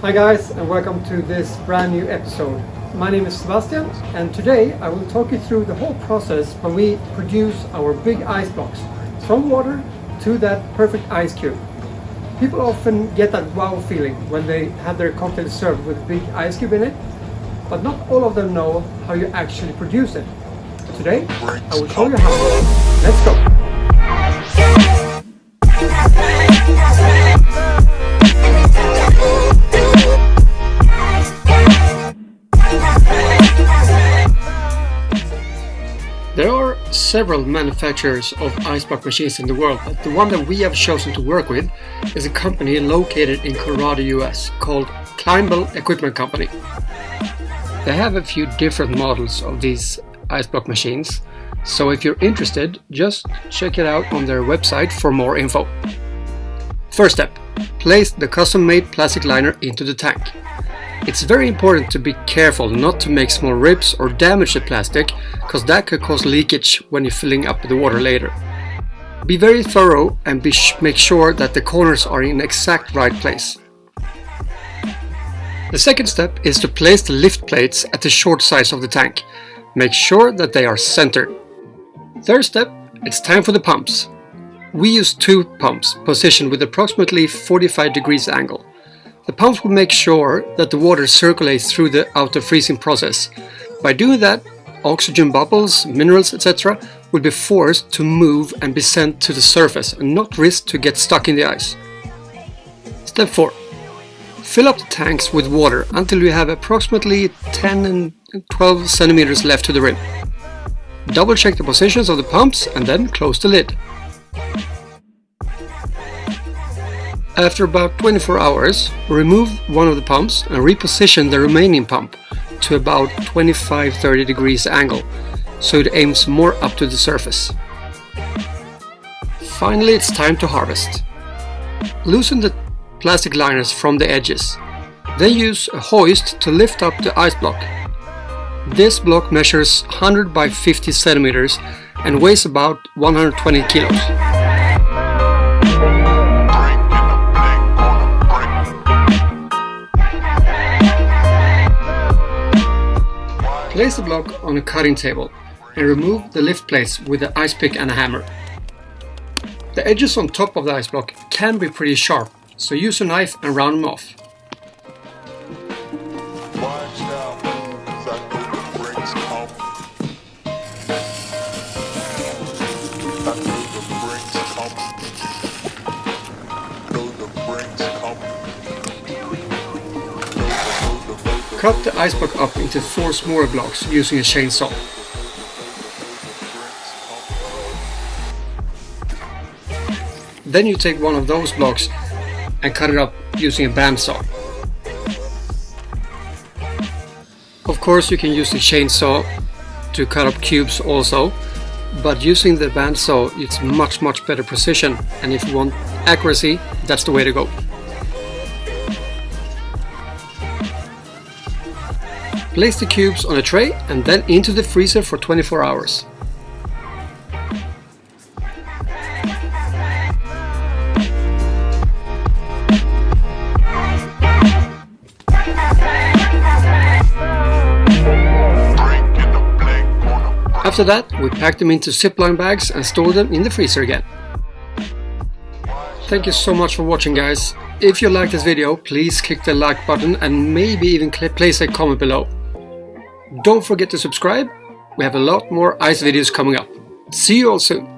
Hi guys, and welcome to this brand new episode. My name is Sebastian, and today I will talk you through the whole process when we produce our big ice blocks from water to that perfect ice cube. People often get that wow feeling when they have their cocktail served with a big ice cube in it, but not all of them know how you actually produce it. Today I will show you how. Let's go! There are several manufacturers of ice block machines in the world, but the one that we have chosen to work with is a company located in Colorado, US, called CLINEBELL Equipment Company. They have a few different models of these ice block machines, so if you're interested, just check it out on their website for more info. First step, place the custom-made plastic liner into the tank. It's very important to be careful not to make small rips or damage the plastic, because that could cause leakage when you're filling up the water later. Be very thorough and make sure that the corners are in exact right place. The second step is to place the lift plates at the short sides of the tank. Make sure that they are centered. Third step, it's time for the pumps. We use two pumps positioned with approximately 45 degrees angle. The pumps will make sure that the water circulates through the outer freezing process. By doing that, oxygen bubbles, minerals, etc. will be forced to move and be sent to the surface and not risk to get stuck in the ice. Step 4. Fill up the tanks with water until you have approximately 10 and 12 centimeters left to the rim. Double check the positions of the pumps and then close the lid. After about 24 hours, remove one of the pumps and reposition the remaining pump to about 25-30 degrees angle, so it aims more up to the surface. Finally, it's time to harvest. Loosen the plastic liners from the edges. Then use a hoist to lift up the ice block. This block measures 100 by 50 centimeters and weighs about 120 kilos. Place the block on a cutting table and remove the lift plates with an ice pick and a hammer. The edges on top of the ice block can be pretty sharp, so use a knife and round them off. Cut the ice block up into 4 smaller blocks using a chainsaw. Then you take one of those blocks and cut it up using a bandsaw. Of course, you can use the chainsaw to cut up cubes also, but using the bandsaw it's much better precision, and if you want accuracy, that's the way to go. Place the cubes on a tray and then into the freezer for 24 hours. After that, we pack them into Zipline bags and store them in the freezer again. Thank you so much for watching, guys. If you like this video, please click the like button and maybe even place a comment below. Don't forget to subscribe. We have a lot more ice videos coming up. See you all soon.